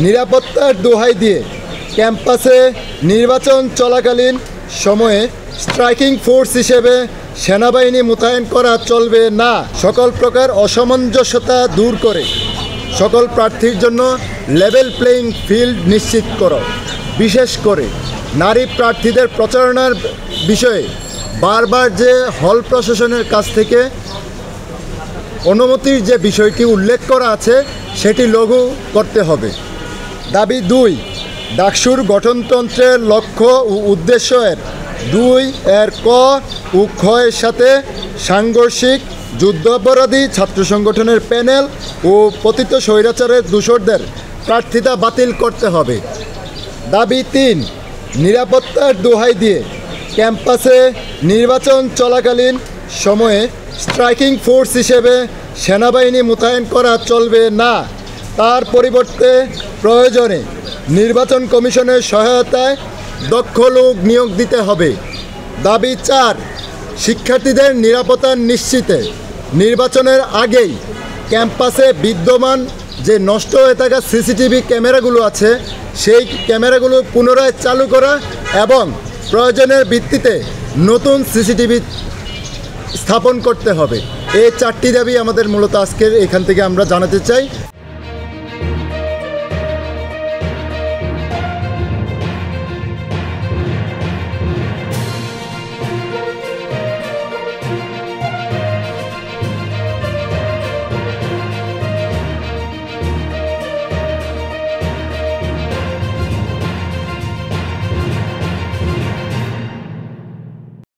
নিরাপত্তার দোহাই দিয়ে ক্যাম্পাসে নির্বাচন চলাকালীন সময়ে স্ট্রাইকিং ফোর্স হিসেবে সেনাবাহিনী মোতায়েন করা চলবে না। সকল প্রকার অসামঞ্জস্যতা দূর করে সকল প্রার্থীর জন্য লেভেল প্লেইং ফিল্ড নিশ্চিত করো। বিশেষ করে নারী প্রার্থীদের প্রচারণার বিষয়ে বারবার যে হল প্রশাসনের কাছ থেকে অনুমতির যে বিষয়টি উল্লেখ করা আছে সেটি লঘু করতে হবে। দাবি 2, ডাকসুর গঠনতন্ত্রের লক্ষ্য ও উদ্দেশ্য এর 2 এর ক ও খ এর সাথে সাংঘর্ষিক যুদ্ধাপরাধী ছাত্র সংগঠনের প্যানেল ও পতিত স্বৈরাচারের দূষরদের প্রার্থিতা বাতিল করতে হবে। দাবি 3, নিরাপত্তার দোহাই দিয়ে ক্যাম্পাসে নির্বাচন চলাকালীন সময়ে স্ট্রাইকিং ফোর্স হিসেবে সেনাবাহিনী মোতায়েন করা চলবে না। তার পরিবর্তে প্রয়োজনে নির্বাচন কমিশনের সহায়তায় দক্ষ লোক নিয়োগ দিতে হবে। দাবি 4, শিক্ষার্থীদের নিরাপত্তা নিশ্চিতে নির্বাচনের আগেই ক্যাম্পাসে বিদ্যমান যে নষ্ট হয়ে থাকা সিসিটিভি ক্যামেরাগুলো আছে সেই ক্যামেরাগুলো পুনরায় চালু করা এবং প্রয়োজনের ভিত্তিতে নতুন সিসিটিভি স্থাপন করতে হবে। এই 4টি দাবি আমাদের মূলত আজকের এখান থেকে আমরা জানাতে চাই।